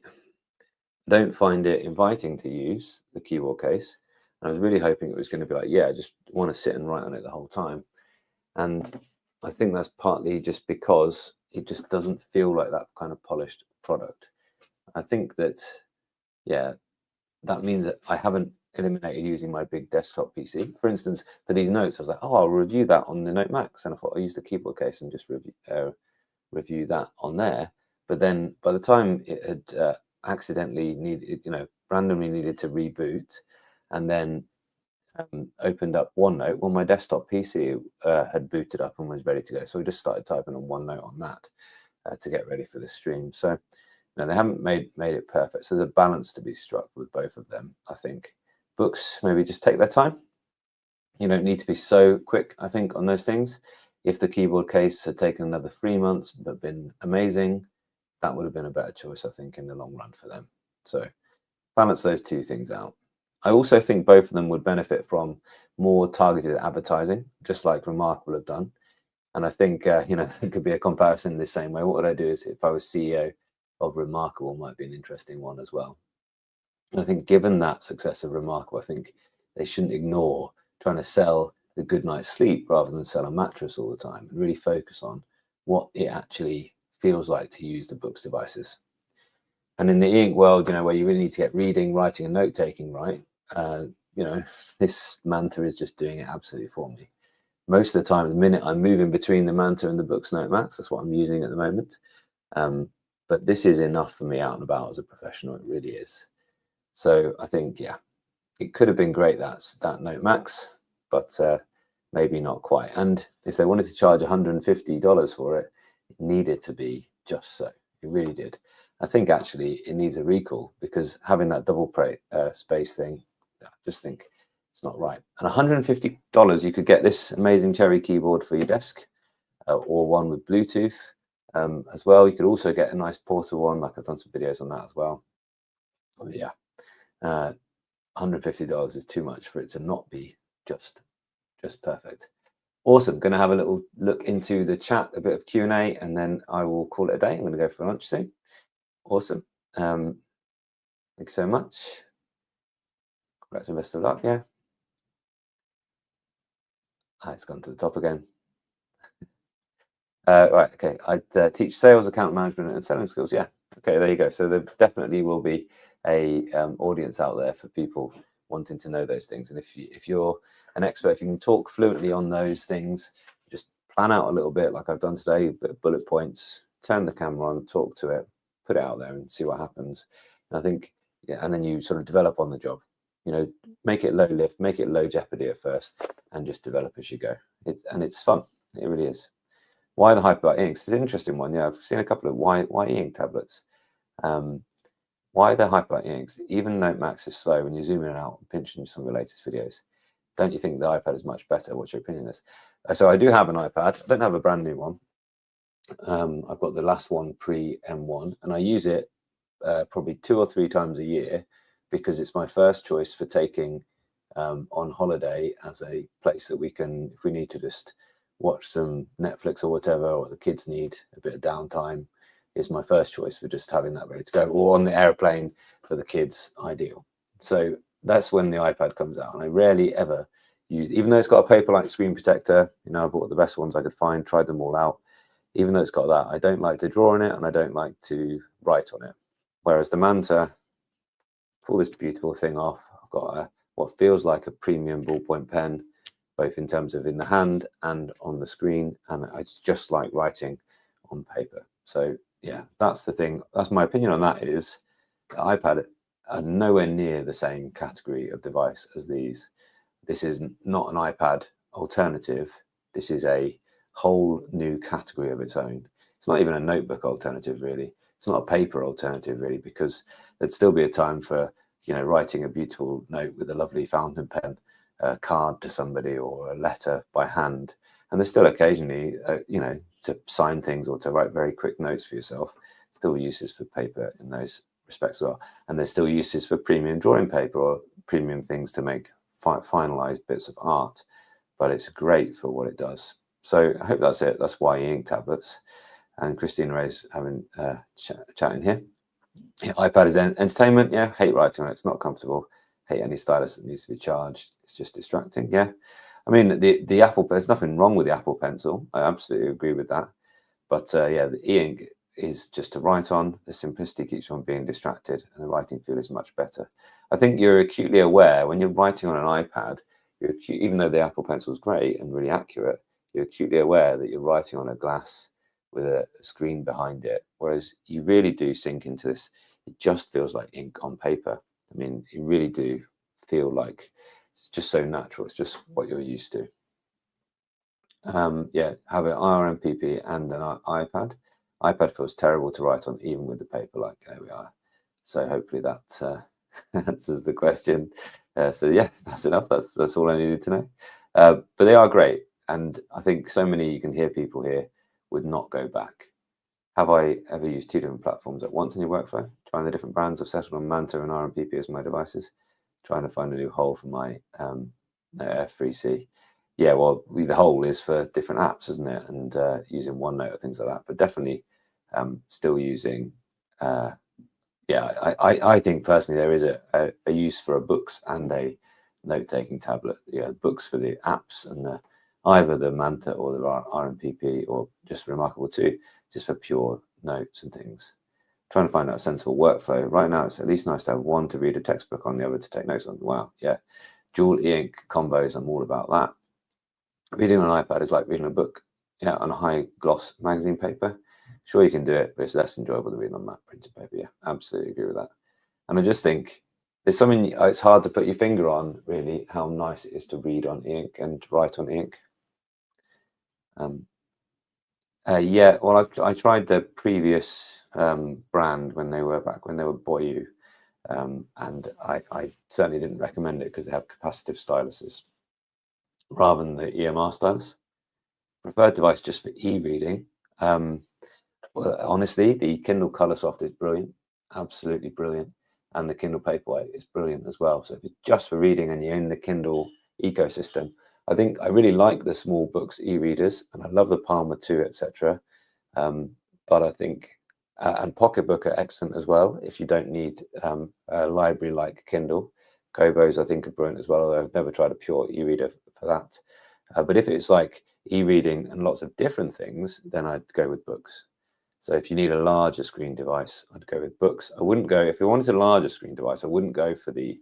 don't find it inviting to use the keyboard case. And I was really hoping it was going to be like, yeah, I just want to sit and write on it the whole time. And I think that's partly just because it just doesn't feel like that kind of polished product. I think that, yeah, that means that I haven't eliminated using my big desktop PC. For instance, for these notes, I was like, oh, I'll review that on the Note Max. And I thought I'll use the keyboard case and just review that on there. But then by the time it had accidentally needed, you know, randomly needed to reboot, and then opened up OneNote, well, my desktop PC had booted up and was ready to go. So we just started typing on OneNote on that to get ready for the stream. So, you know, they haven't made it perfect. So there's a balance to be struck with both of them, I think. Boox, maybe just take their time. You don't need to be so quick, I think, on those things. If the keyboard case had taken another 3 months but been amazing, that would have been a better choice, I think, in the long run for them. So balance those two things out. I also think both of them would benefit from more targeted advertising, just like Remarkable have done. And I think, you know, it could be a comparison in the same way. What would I do is if I was CEO of Remarkable, might be an interesting one as well. And I think given that success of Remarkable, I think they shouldn't ignore trying to sell the good night's sleep rather than sell a mattress all the time, and really focus on what it actually feels like to use the Boox devices. And in the e-ink world, you know, where you really need to get reading, writing, and note-taking right, you know, this Manta is just doing it absolutely for me. Most of the time, the minute I'm moving between the Manta and the Boox Note Max, that's what I'm using at the moment. But this is enough for me out and about as a professional. It really is. So I think, yeah, it could have been great, that Note Max, but maybe not quite. And if they wanted to charge $150 for it, it needed to be just so. It really did. I think actually it needs a recall, because having that double space thing, I just think it's not right. And $150, you could get this amazing cherry keyboard for your desk, or one with Bluetooth as well. You could also get a nice portable one, like I've done some videos on that as well. But yeah, $150 is too much for it to not be just perfect. Awesome. Going to have a little look into the chat, a bit of Q&A, and then I will call it a day. I'm going to go for lunch soon. Awesome. Thanks so much. Congrats and best of luck. Yeah. It's gone to the top again. Right. Okay. I teach sales, account management, and selling skills. Yeah. Okay. There you go. So there definitely will be a audience out there for people wanting to know those things. And if you're an expert, if you can talk fluently on those things, just plan out a little bit, like I've done today, bullet points, turn the camera on, talk to it, put it out there and see what happens. And I think, yeah, and then you sort of develop on the job, you know, make it low lift, make it low jeopardy at first, and just develop as you go. It's fun. It really is. Why the hype about inks? It's an interesting one. Yeah, I've seen a couple of why e-ink tablets. Why the hyperlight inks? Even Note Max is slow when you zoom in and out and pinching some of your latest videos. Don't you think the iPad is much better? What's your opinion on this? So I do have an iPad. I don't have a brand new one. I've got the last one pre-M1, and I use it probably 2 or 3 times a year because it's my first choice for taking on holiday as a place that we can, if we need to just watch some Netflix or whatever, or the kids need a bit of downtime, is my first choice for just having that ready to go, or on the airplane for the kids, ideal. So that's when the iPad comes out, and I rarely ever use, even though it's got a Paperlike screen protector, you know, I bought the best ones I could find, tried them all out. Even though it's got that, I don't like to draw on it, and I don't like to write on it. Whereas the Manta, pull this beautiful thing off. I've got what feels like a premium ballpoint pen, both in terms of in the hand and on the screen, and it's just like writing on paper. So yeah, that's the thing. That's my opinion on that. Is the iPad are nowhere near the same category of device as these. This is not an iPad alternative. This is a whole new category of its own. It's not even a notebook alternative, really. It's not a paper alternative, really, because there'd still be a time for, you know, writing a beautiful note with a lovely fountain pen, a card to somebody, or a letter by hand. And there's still occasionally, you know, to sign things or to write very quick notes for yourself. Still uses for paper in those respects as well. And there's still uses for premium drawing paper or premium things to make finalized bits of art. But it's great for what it does. So I hope that's it. That's why e-ink tablets. And Christina Ray's having chatting here. Yeah, iPad is entertainment. Yeah, hate writing on it. It's not comfortable. Hate any stylus that needs to be charged. It's just distracting. Yeah, I mean the Apple. There's nothing wrong with the Apple Pencil. I absolutely agree with that. But yeah, the e-ink is just to write on. The simplicity keeps you from being distracted, and the writing feel is much better. I think you're acutely aware when you're writing on an iPad. Even though the Apple Pencil is great and really accurate, you're acutely aware that you're writing on a glass with a screen behind it, whereas you really do sink into this. It just feels like ink on paper. I mean, you really do feel like it's just so natural. It's just what you're used to. Yeah, have an IRMPP and an iPad. iPad feels terrible to write on, even with the paper. Like, there we are. So hopefully that answers the question. So yeah, that's enough. That's all I needed to know. But they are great, and I think so many, you can hear people here would not go back. Have I ever used 2 different platforms at once in your workflow? Trying the different brands. I've settled on Manta and RMPP as my devices. Trying to find a new hole for my F3C. Yeah, well, the hole is for different apps, isn't it? And using OneNote or things like that. But definitely still using. Yeah, I think personally there is a use for a Boox and a note-taking tablet. Yeah, Boox for the apps and either the Manta or the RMPP, or just Remarkable 2, just for pure notes and things. Trying to find out a sensible workflow. Right now, it's at least nice to have one to read a textbook on, the other to take notes on. Wow, yeah. Dual e-ink combos, I'm all about that. Reading on an iPad is like reading a book, yeah, on a high gloss magazine paper. Sure, you can do it, but it's less enjoyable than reading on matte printed paper. Yeah, absolutely agree with that. And I just think there's something, it's hard to put your finger on, really, how nice it is to read on ink and write on ink. Yeah, well, I tried the previous brand when they were Boyu, and I certainly didn't recommend it because they have capacitive styluses rather than the EMR stylus. Preferred device just for e-reading. Well, honestly, the Kindle Colorsoft is brilliant, absolutely brilliant, and the Kindle Paperwhite is brilliant as well. So if it's just for reading and you're in the Kindle ecosystem, I think I really like the small Boox e-readers, and I love the Palma 2, etc. But I think and Pocketbook are excellent as well if you don't need a library like Kindle. Kobos I think are brilliant as well, although I've never tried a pure e-reader for that. But if it's like e-reading and lots of different things, then I'd go with Boox. So if you need a larger screen device, I'd go with Boox. I wouldn't go, if you wanted a larger screen device, I wouldn't go for the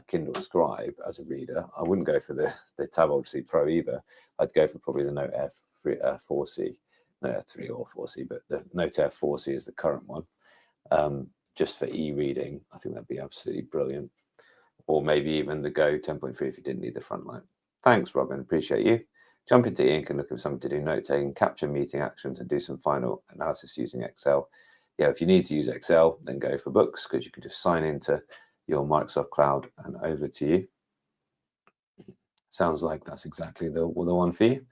Kindle Scribe as a reader. I wouldn't go for the Tab Ultra C Pro either. I'd go for probably the Note Air 4C, Note Air 3 or 4C, but the Note Air 4C is the current one. Just for e-reading, I think that'd be absolutely brilliant. Or maybe even the Go 10.3 if you didn't need the front light. Thanks, Robin. Appreciate you. Jump into e-ink and look for something to do note-taking, capture meeting actions, and do some final analysis using Excel. yeah, if you need to use Excel, then go for Boox, because you can just sign into your Microsoft Cloud and over to you. Sounds like that's exactly the one for you.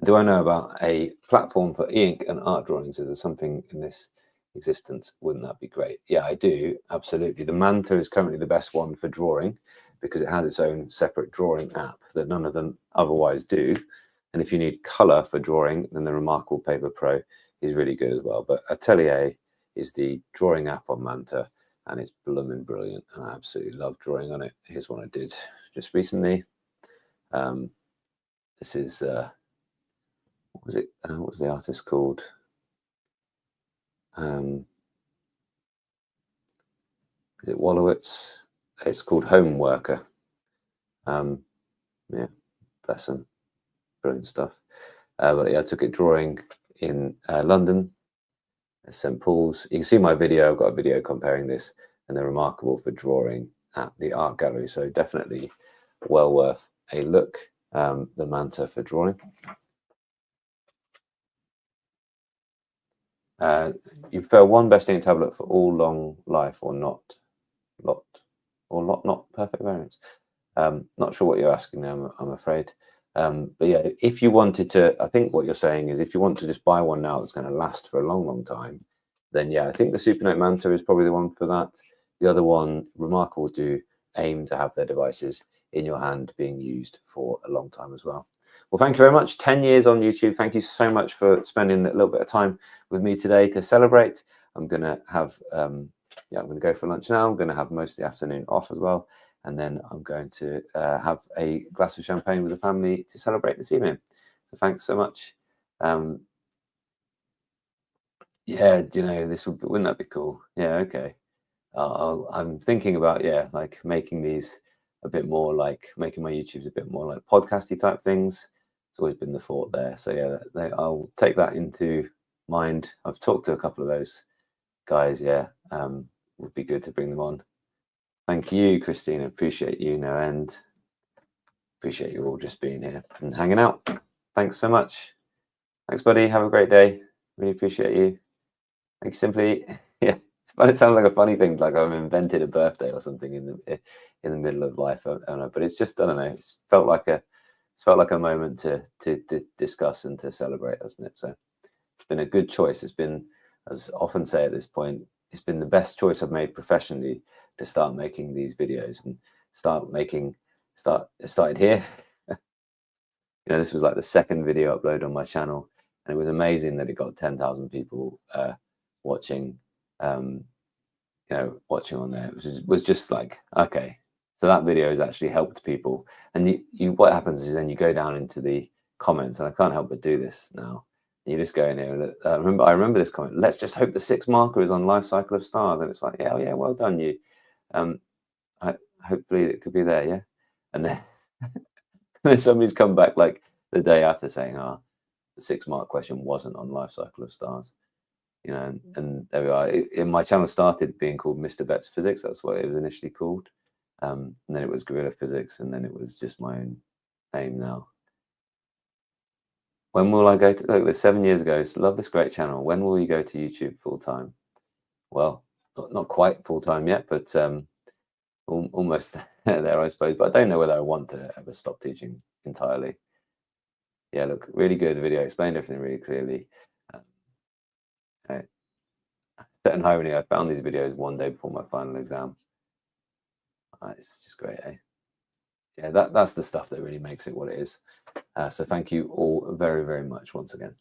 Do I know about a platform for e-ink and art drawings? Is there something in this existence? Wouldn't that be great? Yeah, I do, absolutely. The Manta is currently the best one for drawing because it has its own separate drawing app that none of them otherwise do. And if you need color for drawing, then the Remarkable Paper Pro is really good as well. But Atelier is the drawing app on Manta, and it's blooming brilliant, and I absolutely love drawing on it. Here's one I did just recently. This is what was it? What was the artist called? Is it Wallowitz? It's called Home Worker. Yeah, bless him. Brilliant stuff. But yeah, I took it drawing in London, St. Paul's. You can see my video. I've got a video comparing this, and they're remarkable for drawing at the art gallery. So definitely well worth a look. The Manta for drawing. You prefer one best ink tablet for all long life or not? Not perfect variants. Not sure what you're asking now, I'm afraid. But yeah, if you wanted to, I think what you're saying is if you want to just buy one now that's going to last for a long time, then yeah, I think the Supernote Manta is probably the one for that. The other one, Remarkable, do aim to have their devices in your hand being used for a long time as well. Well, thank you very much. 10 years on YouTube. Thank you so much for spending a little bit of time with me today to celebrate. I'm going to have, I'm going to go for lunch now. I'm going to have most of the afternoon off as well. And then I'm going to have a glass of champagne with the family to celebrate this evening. So thanks so much. Yeah, wouldn't that be cool? Yeah, okay. I'm thinking about, yeah, like making these a bit more like, making my YouTubes a bit more like podcasty type things. It's always been the thought there. So yeah, I'll take that into mind. I've talked to a couple of those guys. Yeah, would be good to bring them on. Thank you, Christina. Appreciate you, no end. Appreciate you all just being here and hanging out. Thanks so much. Thanks, buddy. Have a great day. Really appreciate you. Thank you, Simply. Yeah, it sounds like a funny thing, like I've invented a birthday or something in the middle of life. I don't know, but it's just, I don't know. It's felt like a moment to discuss and to celebrate, hasn't it? So it's been a good choice. It's been, as I often say at this point, it's been the best choice I've made professionally to start making these videos and started here. This was like the second video upload on my channel, and it was amazing that it got 10,000 people watching. Watching on there, which was just like, okay, so that video has actually helped people. And you what happens is then you go down into the comments, and I can't help but do this now. You just go in here and I remember this comment. Let's just hope the 6th marker is on Life Cycle of Stars, and it's like, yeah, well done you. Hopefully it could be there, yeah. And then then somebody's come back like the day after saying, the 6th mark question wasn't on Life Cycle of Stars. And there we are. My channel started being called Mr. Betts Physics. That's what it was initially called. And then it was Guerrilla Physics, and then it was just my own name now. When will I go to, look, this 7 years ago, so love this great channel. When will you go to YouTube full time? Well, not quite full time yet, but almost there, I suppose. But I don't know whether I want to ever stop teaching entirely. Yeah, look, really good video. Explained everything really clearly. Set and irony, I found these videos one day before my final exam. It's just great, eh? Yeah, that's the stuff that really makes it what it is. So thank you all very, very much once again.